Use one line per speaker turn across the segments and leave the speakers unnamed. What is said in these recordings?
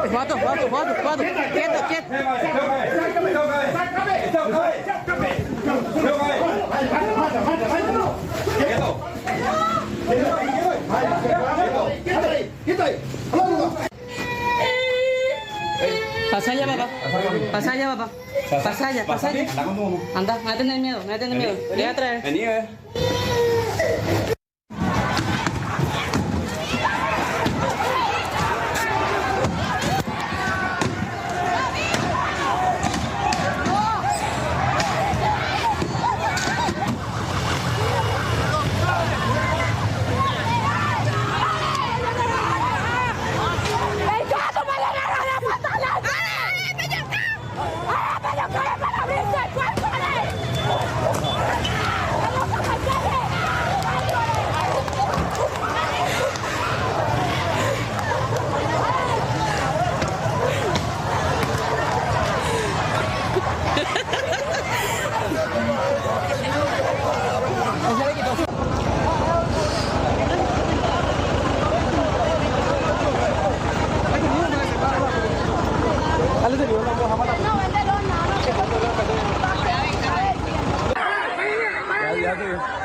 Foto, quieto, quieto. Pasa allá, papá. Pasa allá, papá. Pasa allá, pasa allá. Anda, no tenés miedo, no tenés miedo. Voy a traer.
Vení,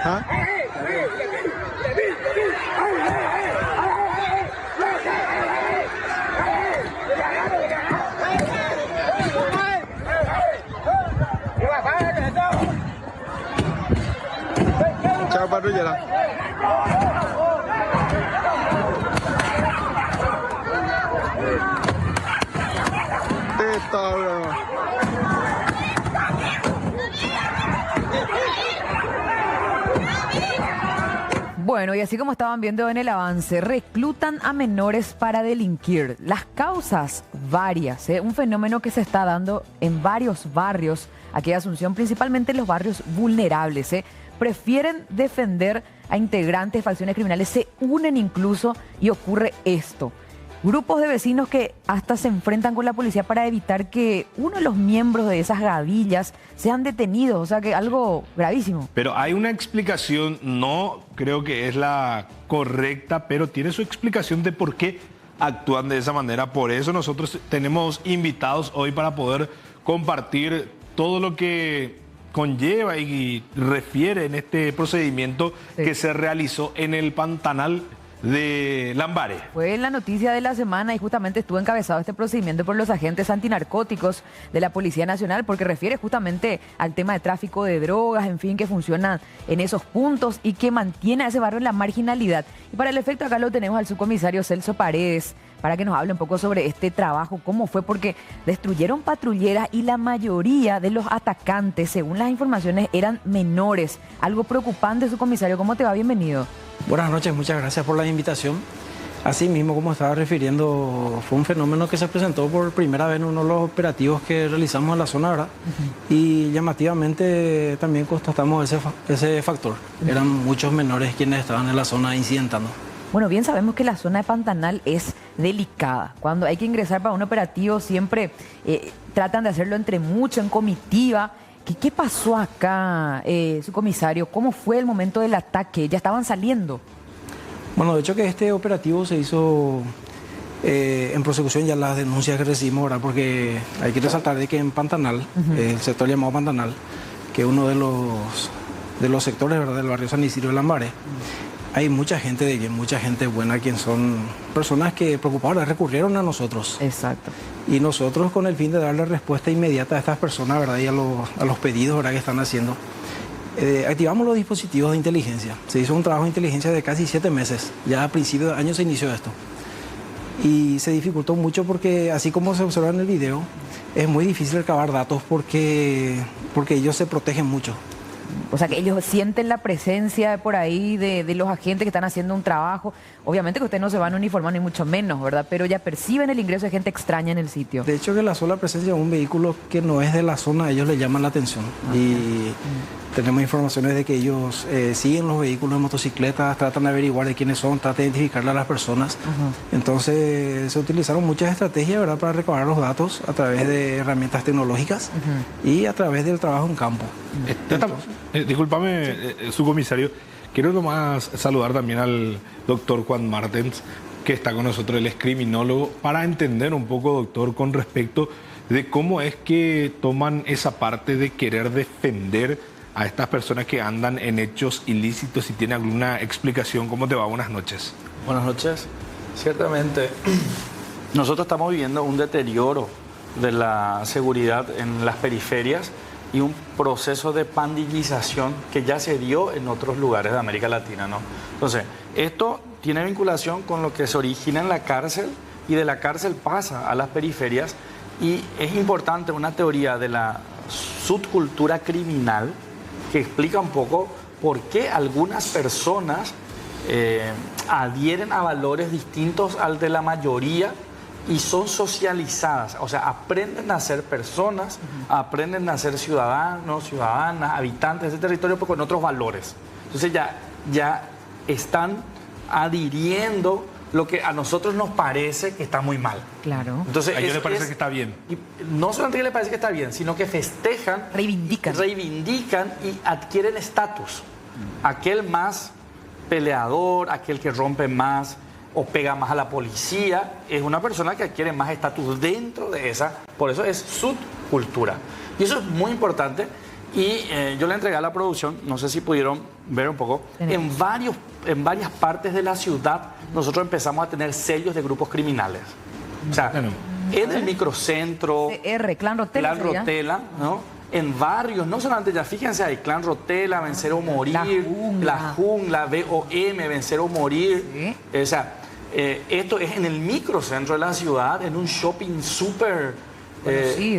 ¿Ah? Chao, patrullera. Esto, bro.
Bueno, y así como estaban viendo en el avance, reclutan a menores para delinquir. Las causas, varias, un fenómeno que se está dando en varios barrios aquí de Asunción, principalmente en los barrios vulnerables. Prefieren defender a integrantes de facciones criminales, se unen incluso y ocurre esto. Grupos de vecinos que hasta se enfrentan con la policía para evitar que uno de los miembros de esas gavillas sean detenidos, o sea que algo gravísimo.
Pero hay una explicación, no creo que es la correcta, pero tiene su explicación de por qué actúan de esa manera. Por eso nosotros tenemos invitados hoy para poder compartir todo lo que conlleva y refiere en este procedimiento que se realizó en el Pantanal de Lambaré.
Fue la noticia de la semana y justamente estuvo encabezado este procedimiento por los agentes antinarcóticos de la Policía Nacional porque refiere justamente al tema de tráfico de drogas, en fin, que funcionan en esos puntos y que mantiene a ese barrio en la marginalidad. Y para el efecto acá lo tenemos al subcomisario Celso Paredes para que nos hable un poco sobre este trabajo, cómo fue, porque destruyeron patrulleras y la mayoría de los atacantes, según las informaciones, eran menores. Algo preocupante, subcomisario. ¿Cómo te va? Bienvenido.
Buenas noches, muchas gracias por la invitación. Así mismo, como estaba refiriendo, fue un fenómeno que se presentó por primera vez en uno de los operativos que realizamos en la zona, ¿verdad? Y llamativamente también constatamos ese factor. Eran muchos menores quienes estaban en la zona incidentando.
Bueno, bien sabemos que la zona de Pantanal es delicada. Cuando hay que ingresar para un operativo siempre tratan de hacerlo entre mucho, en comitiva. ¿Qué pasó acá, subcomisario? ¿Cómo fue el momento del ataque? ¿Ya estaban saliendo?
Bueno, de hecho que este operativo se hizo en prosecución ya las denuncias que recibimos, ¿verdad? Porque hay que resaltar de que en Pantanal, el sector llamado Pantanal, que es uno de los sectores, ¿verdad?, del barrio San Isidro de Lambaré, hay mucha gente de bien, mucha gente buena, quien son personas que preocupadas recurrieron a nosotros.
Exacto.
Y nosotros, con el fin de darle respuesta inmediata a estas personas, ¿verdad?, y a los pedidos, ¿verdad?, que están haciendo, activamos los dispositivos de inteligencia. Se hizo un trabajo de inteligencia de casi 7 meses. Ya a principios de año se inició esto. Y se dificultó mucho porque, así como se observa en el video, es muy difícil recabar datos porque ellos se protegen mucho.
O sea, que ellos sienten la presencia por ahí de los agentes que están haciendo un trabajo. Obviamente que ustedes no se van a uniformar ni mucho menos, ¿verdad? Pero ya perciben el ingreso de gente extraña en el sitio.
De hecho, que la sola presencia de un vehículo que no es de la zona, a ellos les llaman la atención. Y tenemos informaciones de que ellos siguen los vehículos de motocicletas, tratan de averiguar de quiénes son, tratan de identificarle a las personas. Entonces, se utilizaron muchas estrategias, ¿verdad?, para recabar los datos a través de herramientas tecnológicas y a través del trabajo en campo.
Discúlpame, subcomisario, Quiero nomás saludar también al doctor Juan Martens, que está con nosotros, él es criminólogo, para entender un poco, doctor, con respecto de cómo es que toman esa parte de querer defender a estas personas que andan en hechos ilícitos. Si tiene alguna explicación. ¿Cómo te va? Buenas noches.
Buenas noches. Ciertamente, nosotros estamos viviendo un deterioro de la seguridad en las periferias y un proceso de pandillización que ya se dio en otros lugares de América Latina, ¿no? Entonces, esto tiene vinculación con lo que se origina en la cárcel y de la cárcel pasa a las periferias, y es importante una teoría de la subcultura criminal que explica un poco por qué algunas personas adhieren a valores distintos al de la mayoría y son socializadas, o sea, aprenden a ser personas, aprenden a ser ciudadanos, ciudadanas, habitantes de ese territorio, pero con otros valores. Entonces ya están adhiriendo lo que a nosotros nos parece que está muy mal.
Claro.
Entonces,
a ellos les parece que está bien.
No solamente que les parece que está bien, sino que festejan, reivindican y adquieren estatus. Aquel más peleador, aquel que rompe más o pega más a la policía, es una persona que adquiere más estatus dentro de esa, por eso es subcultura. Y eso es muy importante, y yo le entregué a la producción, no sé si pudieron ver un poco, en varias partes de la ciudad nosotros empezamos a tener sellos de grupos criminales. O sea, en el microcentro,
Clan Rotela,
¿no? En barrios, no solamente, ya fíjense ahí, Clan Rotela, Vencer o Morir, La Jungla, BOM, Vencer o Morir. Sí. O sea, esto es en el microcentro de la ciudad, en un shopping súper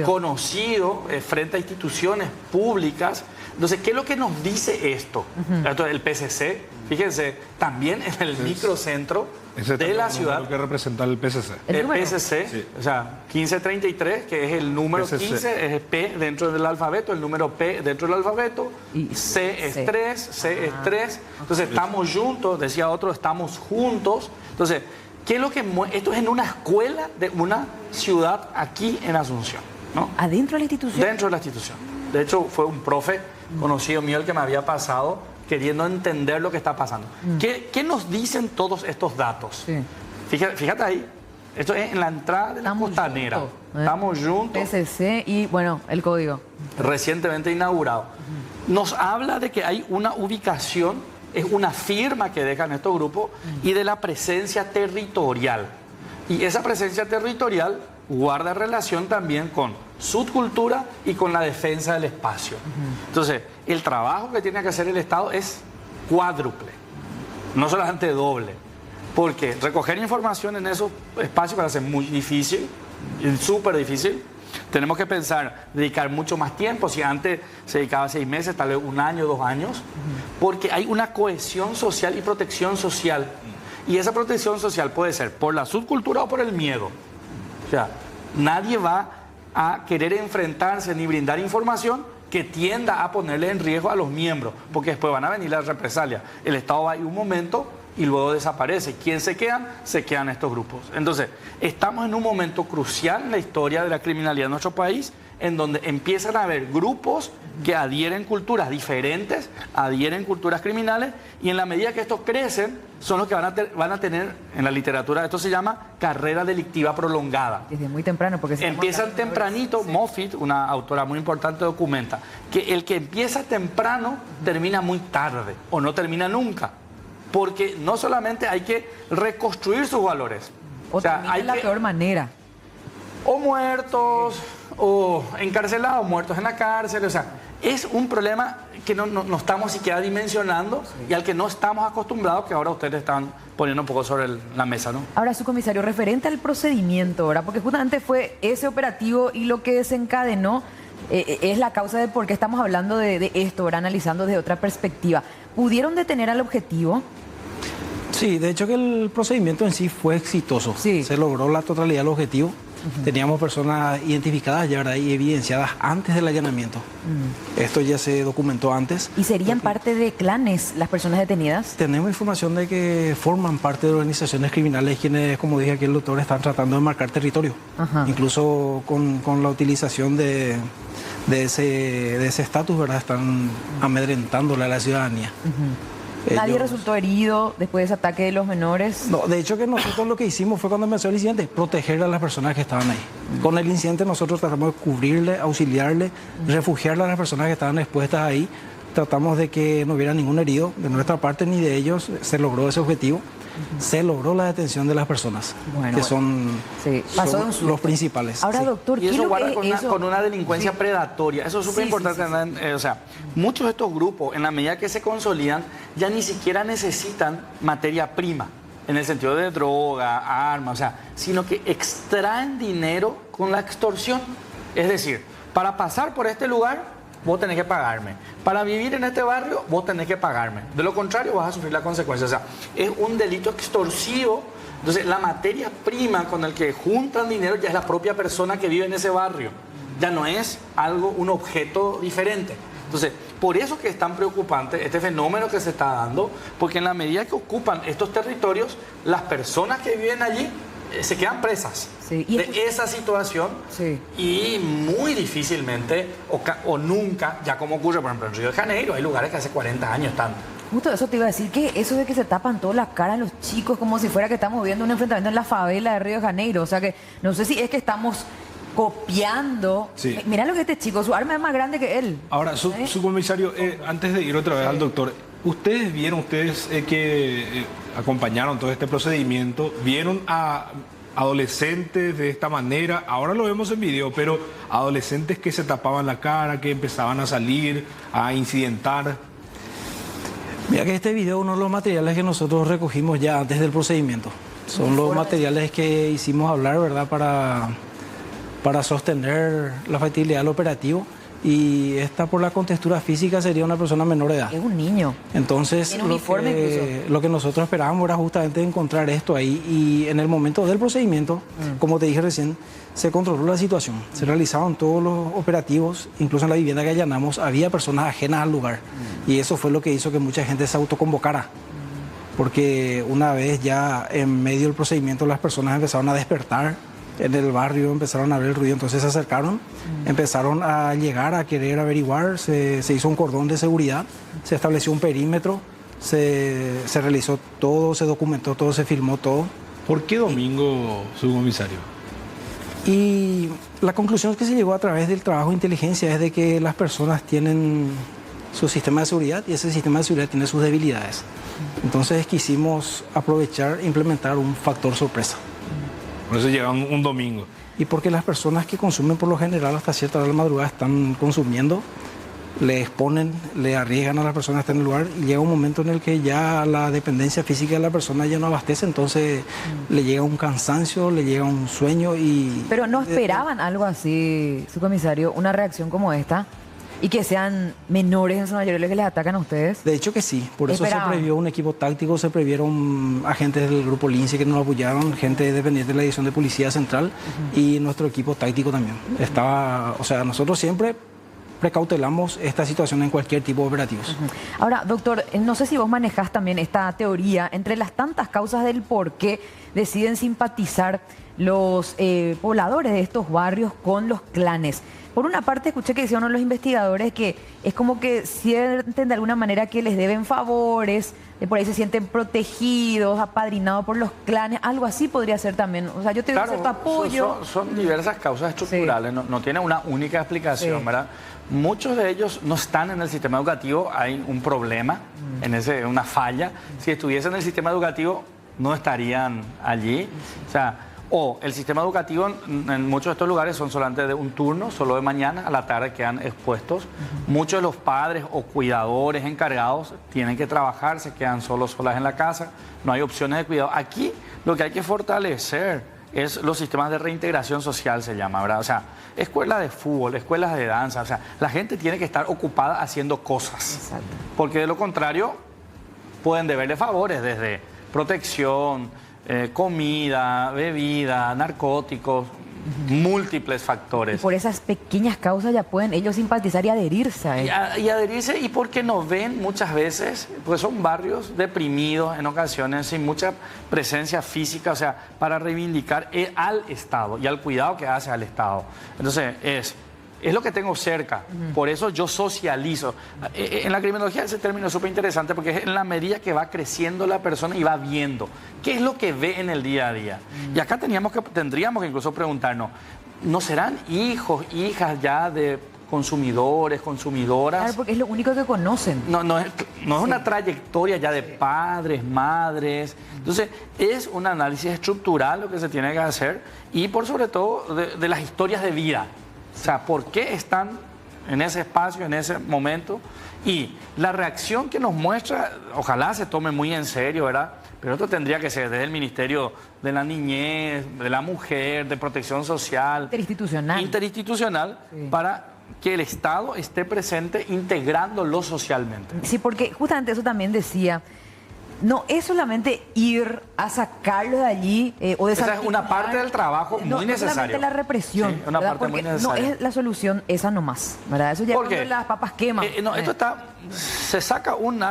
conocido frente a instituciones públicas. Entonces, ¿qué es lo que nos dice esto? Entonces, el PCC, fíjense, también en el microcentro de la ciudad.
Lo que representa el PCC.
El PCC, sí. O sea, 1533, que es el número PCC. 15, es P dentro del alfabeto, el número P dentro del alfabeto, y C es 3, C es 3. Entonces, estamos juntos, decía otro, estamos juntos. Entonces, ¿qué es lo que esto es en una escuela de una ciudad aquí en Asunción, ¿no?
¿Adentro de la institución?
Dentro de la institución. De hecho, fue un profe conocido mío el que me había pasado queriendo entender lo que está pasando. ¿Qué nos dicen todos estos datos? Sí. Fíjate ahí, esto es en la entrada de la Costanera. Estamos juntos.
PCC y, bueno, el código.
Recientemente inaugurado. Nos habla de que hay una ubicación, es una firma que dejan estos grupos, y de la presencia territorial. Y esa presencia territorial guarda relación también con subcultura y con la defensa del espacio. Entonces, el trabajo que tiene que hacer el Estado es cuádruple, no solamente doble, porque recoger información en esos espacios va a ser muy difícil, súper difícil. Tenemos que pensar, dedicar mucho más tiempo. Si antes se dedicaba 6 meses, tal vez 1 año, 2 años, porque hay una cohesión social y protección social. Y esa protección social puede ser por la subcultura o por el miedo. O sea, nadie va a querer enfrentarse ni brindar información que tienda a ponerle en riesgo a los miembros, porque después van a venir las represalias. El Estado va a ir un momento y luego desaparece. ¿Quién se quedan? Se quedan estos grupos. Entonces, estamos en un momento crucial en la historia de la criminalidad de nuestro país, en donde empiezan a haber grupos que adhieren culturas diferentes, adhieren culturas criminales, y en la medida que estos crecen, son los que van a tener, en la literatura, esto se llama carrera delictiva prolongada.
Desde muy temprano, porque
empiezan tempranito. Sí. Moffitt, una autora muy importante, documenta que el que empieza temprano termina muy tarde, o no termina nunca. Porque no solamente hay que reconstruir sus valores.
O sea, hay la peor manera.
O muertos, o encarcelados, muertos en la cárcel. O sea, es un problema que no estamos siquiera dimensionando, y al que no estamos acostumbrados, que ahora ustedes están poniendo un poco sobre la mesa, ¿no?
Ahora, su comisario, referente al procedimiento, ¿verdad? Porque justamente fue ese operativo y lo que desencadenó es la causa de por qué estamos hablando de esto, ¿verdad? Analizando desde otra perspectiva. ¿Pudieron detener al objetivo?
Sí, de hecho que el procedimiento en sí fue exitoso.
Sí.
Se logró la totalidad del objetivo. Teníamos personas identificadas ya, ¿verdad?, y evidenciadas antes del allanamiento. Esto ya se documentó antes.
¿Y serían parte de clanes las personas detenidas?
Tenemos información de que forman parte de organizaciones criminales quienes, como dije aquí el doctor, están tratando de marcar territorio. Incluso con la utilización de ese estatus, ¿verdad?, están amedrentándole a la ciudadanía.
¿Nadie
Ellos-
resultó herido después de ese ataque de los menores?
No, de hecho que nosotros lo que hicimos fue cuando empezó el incidente, proteger a las personas que estaban ahí. Con el incidente nosotros tratamos de cubrirle, auxiliarle, refugiarle a las personas que estaban expuestas ahí. Tratamos de que no hubiera ningún herido de nuestra parte ni de ellos. Se logró ese objetivo. Se logró la detención de las personas,
Bueno,
que son,
sí, pasó de un
son
susto.
los principales.
Ahora,
Sí.
doctor,
Y
¿qué es
eso
lo
guarda
que
con,
eso?
con una delincuencia predatoria. Eso es súper
Sí,
importante.
sí, sí.
O sea, muchos de estos grupos, en la medida que se consolidan, ya ni siquiera necesitan materia prima, en el sentido de droga, armas, o sea, sino que extraen dinero con la extorsión. Es decir, para pasar por este lugar, vos tenés que pagarme. Para vivir en este barrio, vos tenés que pagarme. De lo contrario, vas a sufrir la consecuencia. O sea, es un delito extorsivo. Entonces, la materia prima con el que juntan dinero ya es la propia persona que vive en ese barrio. Ya no es algo, un objeto diferente. Entonces, por eso que es tan preocupante este fenómeno que se está dando, porque en la medida que ocupan estos territorios, las personas que viven allí se quedan presas
Sí, y
de esa situación
Sí.
y muy difícilmente o nunca, ya como ocurre por ejemplo en Río de Janeiro, hay lugares que hace 40 años están.
Justo eso te iba a decir, que eso de que se tapan toda la cara a los chicos como si fuera que estamos viendo un enfrentamiento en la favela de Río de Janeiro. O sea que no sé si es que estamos copiando.
Sí.
Mirá lo que este chico, su arma es más grande que él.
Ahora, su comisario, antes de ir otra vez al doctor, ustedes que acompañaron todo este procedimiento, vieron a adolescentes de esta manera, ahora lo vemos en video, pero adolescentes que se tapaban la cara, que empezaban a salir, a incidentar.
Mira que este video es uno de los materiales que nosotros recogimos ya antes del procedimiento. Son los materiales que hicimos hablar, ¿verdad? Para sostener la factibilidad del operativo. Y esta, por la contextura física, sería una persona menor de edad.
Es un niño.
Entonces,
Tiene uniforme incluso.
lo que nosotros esperábamos era justamente encontrar esto ahí. Y en el momento del procedimiento, como te dije recién, se controló la situación. Se realizaban todos los operativos, incluso en la vivienda que allanamos, había personas ajenas al lugar. Y eso fue lo que hizo que mucha gente se autoconvocara. Porque una vez ya en medio del procedimiento las personas empezaron a despertar en el barrio, empezaron a ver el ruido, entonces se acercaron, empezaron a llegar a querer averiguar, se hizo un cordón de seguridad, se estableció un perímetro, se realizó todo, se documentó todo, se filmó todo.
¿Por qué domingo, subcomisario?
Y la conclusión que se llegó a través del trabajo de inteligencia es de que las personas tienen su sistema de seguridad y ese sistema de seguridad tiene sus debilidades. Entonces quisimos aprovechar e implementar un factor sorpresa.
Por eso llegan un domingo.
Y porque las personas que consumen por lo general hasta cierta hora de la madrugada están consumiendo, le exponen, le arriesgan a la persona que está en el lugar y llega un momento en el que ya la dependencia física de la persona ya no abastece, entonces le llega un cansancio, le llega un sueño y...
Pero no esperaban algo así, su comisario, una reacción como esta, y que sean menores en su mayoría los que les atacan a ustedes.
De hecho que sí, por eso
Esperaban.
se previó un equipo táctico, se previeron agentes del grupo Lince que nos apoyaron, gente dependiente de la División de Policía Central y nuestro equipo táctico también. Estaba, o sea, nosotros siempre precautelamos esta situación en cualquier tipo de operativos.
Ahora, doctor, no sé si vos manejás también esta teoría entre las tantas causas del por qué deciden simpatizar los pobladores de estos barrios con los clanes. Por una parte, escuché que decía uno de los investigadores que es como que sienten de alguna manera que les deben favores, de por ahí se sienten protegidos, apadrinados por los clanes, algo así podría ser también. O sea, yo te doy cierto apoyo.
Son diversas causas estructurales, no tiene una única explicación,
Sí.
¿verdad? Muchos de ellos no están en el sistema educativo, hay un problema, una falla. Si estuviesen en el sistema educativo, no estarían allí. O sea, o el sistema educativo en muchos de estos lugares son solamente de un turno, solo de mañana, a la tarde quedan expuestos. Muchos de los padres o cuidadores encargados tienen que trabajar, se quedan solas en la casa, no hay opciones de cuidado. Aquí lo que hay que fortalecer es los sistemas de reintegración social, se llama, ¿verdad? O sea, escuelas de fútbol, escuelas de danza, o sea, la gente tiene que estar ocupada haciendo cosas.
Exacto.
Porque de lo contrario, pueden deberle favores desde protección, comida, bebida, narcóticos, múltiples
Y
factores.
por esas pequeñas causas ya pueden ellos simpatizar y adherirse a él.
Y adherirse, y porque nos ven muchas veces, pues son barrios deprimidos en ocasiones, sin mucha presencia física, o sea, para reivindicar al Estado y al cuidado que hace al Estado. Entonces, es es lo que tengo cerca. Por eso yo socializo. En la criminología ese término es súper interesante porque es en la medida que va creciendo la persona y va viendo qué es lo que ve en el día a día. Y acá tendríamos que incluso preguntarnos, ¿no serán hijos, hijas ya de consumidores, consumidoras?
Claro, porque es lo único que conocen.
No es una trayectoria ya de padres, madres. Entonces, es un análisis estructural lo que se tiene que hacer y por sobre todo de las historias de vida. O sea, ¿por qué están en ese espacio, en ese momento? Y la reacción que nos muestra, ojalá se tome muy en serio, ¿verdad? Pero esto tendría que ser desde el Ministerio de la Niñez, de la Mujer, de Protección Social. Interinstitucional, sí, para que el Estado esté presente integrándolo socialmente.
Sí, porque justamente eso también decía, no es solamente ir a sacarlo de allí o de
esa es una parte del trabajo muy necesaria.
No solamente la represión,
sí, una parte
porque
muy necesaria.
No es la solución esa nomás, ¿verdad? Eso ya cuando las papas queman.
Se saca un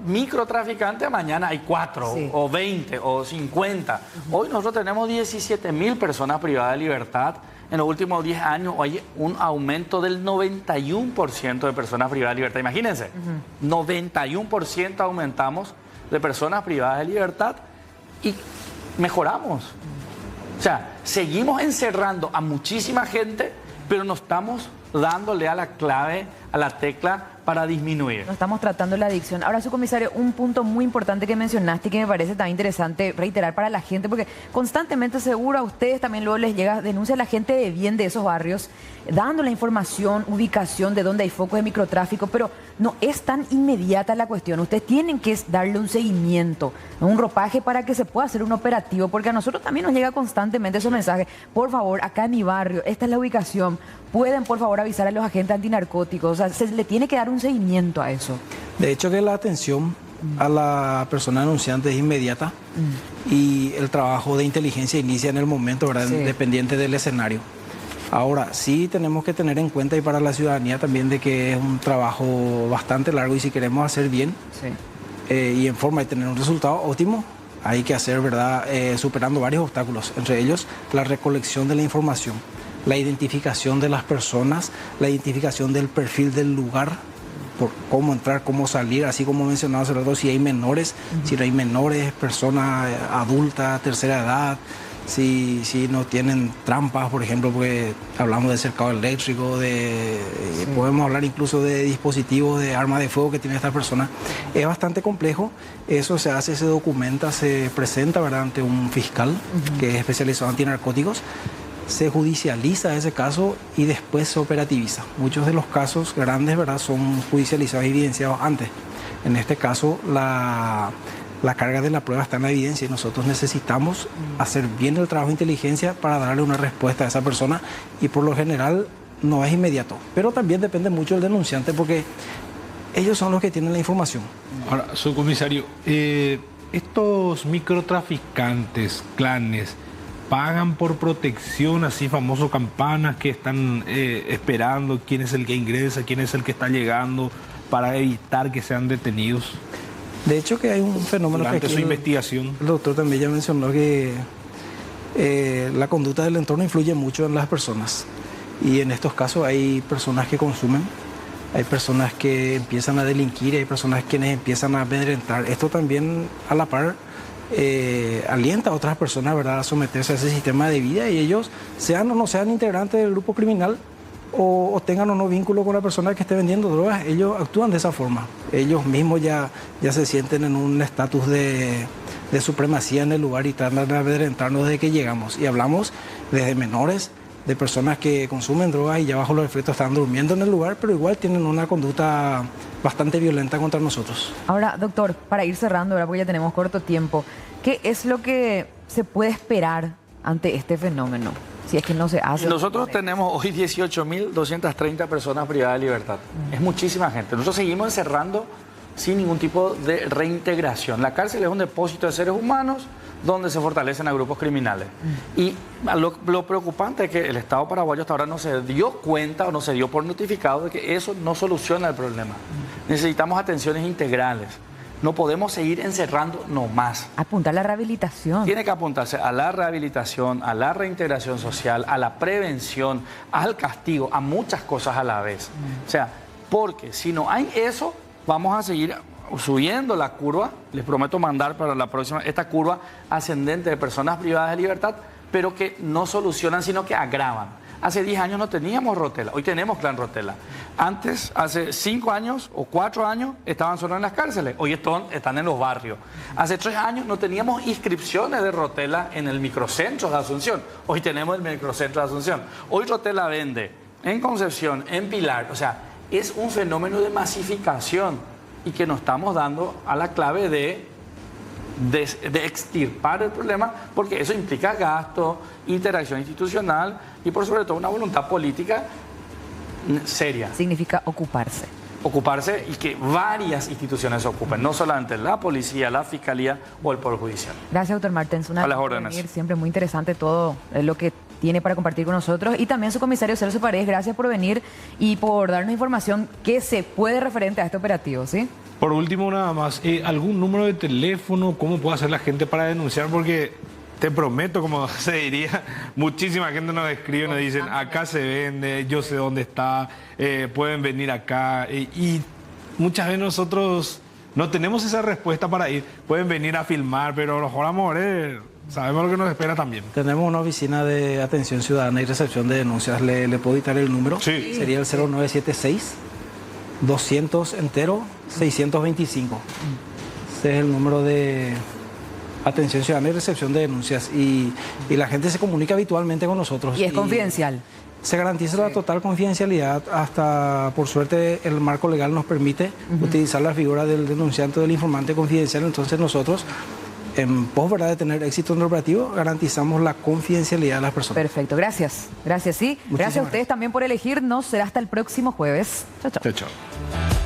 microtraficante, mañana hay 4 sí, o 20 o 50. Hoy nosotros tenemos 17.000 personas privadas de libertad. En los últimos 10 años hay un aumento del 91% de personas privadas de libertad. Imagínense, 91% aumentamos de personas privadas de libertad y mejoramos. O sea, seguimos encerrando a muchísima gente, pero no estamos dándole a la clave, a la tecla para disminuir.
No estamos tratando la adicción. Ahora, subcomisario, un punto muy importante que mencionaste y que me parece tan interesante reiterar para la gente, porque constantemente seguro a ustedes también luego les llega denuncia a la gente de bien de esos barrios, dando la información, ubicación de dónde hay focos de microtráfico, pero no es tan inmediata la cuestión. Ustedes tienen que darle un seguimiento, un ropaje para que se pueda hacer un operativo, porque a nosotros también nos llega constantemente esos mensajes. Por favor, acá en mi barrio, esta es la ubicación. Pueden, por favor, avisar a los agentes antinarcóticos. O sea, se le tiene que dar un seguimiento a eso.
De hecho, que la atención a la persona denunciante es inmediata y el trabajo de inteligencia inicia en el momento, ¿verdad? Sí. Dependiente del escenario. Ahora, sí tenemos que tener en cuenta y para la ciudadanía también de que es un trabajo bastante largo y si queremos hacer bien y en forma de tener un resultado óptimo, hay que hacer, ¿verdad? Superando varios obstáculos, entre ellos la recolección de la información, la identificación de las personas, la identificación del perfil del lugar, por cómo entrar, cómo salir, así como mencionaba hace rato, si hay menores, si no hay menores, personas adultas, tercera edad, si no tienen trampas, por ejemplo, porque hablamos de cercado eléctrico, podemos hablar incluso de dispositivos de arma de fuego que tiene esta persona. Es bastante complejo, eso se hace, se documenta, se presenta, ¿verdad?, ante un fiscal que es especializado en antinarcóticos. Se judicializa ese caso y después se operativiza. Muchos de los casos grandes, ¿verdad?, son judicializados y evidenciados antes. En este caso, la carga de la prueba está en la evidencia y nosotros necesitamos hacer bien el trabajo de inteligencia para darle una respuesta a esa persona y por lo general no es inmediato. Pero también depende mucho del denunciante porque ellos son los que tienen la información.
Ahora, subcomisario, estos microtraficantes, clanes, pagan por protección, así famosos campanas que están esperando quién es el que ingresa, quién es el que está llegando para evitar que sean detenidos.
De hecho que hay un fenómeno
durante
que
su investigación.
El doctor también ya mencionó que la conducta del entorno influye mucho en las personas y en estos casos hay personas que consumen, hay personas que empiezan a delinquir, hay personas quienes empiezan a amedrentar. Esto también a la par alienta a otras personas, ¿verdad?, a someterse a ese sistema de vida y ellos, sean o no sean integrantes del grupo criminal o tengan o no vínculo con la persona que esté vendiendo drogas, ellos actúan de esa forma. Ellos mismos ya se sienten en un estatus de supremacía en el lugar y tratan de amedrentarnos desde que llegamos. Y hablamos desde menores, de personas que consumen drogas y ya bajo los efectos están durmiendo en el lugar, pero igual tienen una conducta bastante violenta contra nosotros.
Ahora, doctor, para ir cerrando, ¿verdad?, porque ya tenemos corto tiempo, ¿qué es lo que se puede esperar ante este fenómeno? Si es que no se hace.
Nosotros tenemos hoy 18.230 personas privadas de libertad. Es muchísima gente. Nosotros seguimos encerrando sin ningún tipo de reintegración. La cárcel es un depósito de seres humanos donde se fortalecen a grupos criminales. Y lo preocupante es que el Estado paraguayo hasta ahora no se dio cuenta o no se dio por notificado de que eso no soluciona el problema. Necesitamos atenciones integrales. No podemos seguir encerrando nomás.
Apuntar a la rehabilitación.
Tiene que apuntarse a la rehabilitación, a la reintegración social, a la prevención, al castigo, a muchas cosas a la vez. O sea, porque si no hay eso, vamos a seguir subiendo la curva. Les prometo mandar para la próxima esta curva ascendente de personas privadas de libertad, pero que no solucionan, sino que agravan. Hace 10 años no teníamos Rotela, hoy tenemos Clan Rotela. Antes, hace 5 años o 4 años, estaban solo en las cárceles, hoy están en los barrios. Hace 3 años no teníamos inscripciones de Rotela en el microcentro de Asunción, hoy tenemos el microcentro de Asunción. Hoy Rotela vende en Concepción, en Pilar, o sea, es un fenómeno de masificación y que nos estamos dando a la clave de extirpar el problema, porque eso implica gasto, interacción institucional y por sobre todo una voluntad política seria.
Significa ocuparse.
Ocuparse y que varias instituciones se ocupen, no solamente la policía, la fiscalía o el poder judicial.
Gracias, doctor Martens.
A las órdenes.
Siempre muy interesante todo lo que tiene para compartir con nosotros. Y también su comisario Celso Paredes, gracias por venir y por darnos información que se puede referente a este operativo, ¿sí?
Por último, nada más, ¿algún número de teléfono? ¿Cómo puede hacer la gente para denunciar? Porque te prometo, como se diría, muchísima gente nos escribe, nos dicen, acá se vende, yo sé dónde está, pueden venir acá. Y muchas veces nosotros no tenemos esa respuesta para ir. Pueden venir a filmar, pero los vamos a ver, sabemos lo que nos espera también.
Tenemos una oficina de atención ciudadana y recepción de denuncias. ¿Le puedo dictar el número?
Sí.
Sería el 0976 200 entero 625. Ese es el número de atención ciudadana y recepción de denuncias. Y la gente se comunica habitualmente con nosotros.
Y es confidencial.
Se garantiza la total confidencialidad. Hasta, por suerte, el marco legal nos permite utilizar la figura del denunciante o del informante confidencial. Entonces nosotros, en pos, ¿verdad?, de tener éxito en el operativo, garantizamos la confidencialidad de las personas.
Perfecto, gracias. Gracias, sí. Gracias a ustedes también por elegirnos. Será hasta el próximo jueves. Chao, chao.
Chao, chao.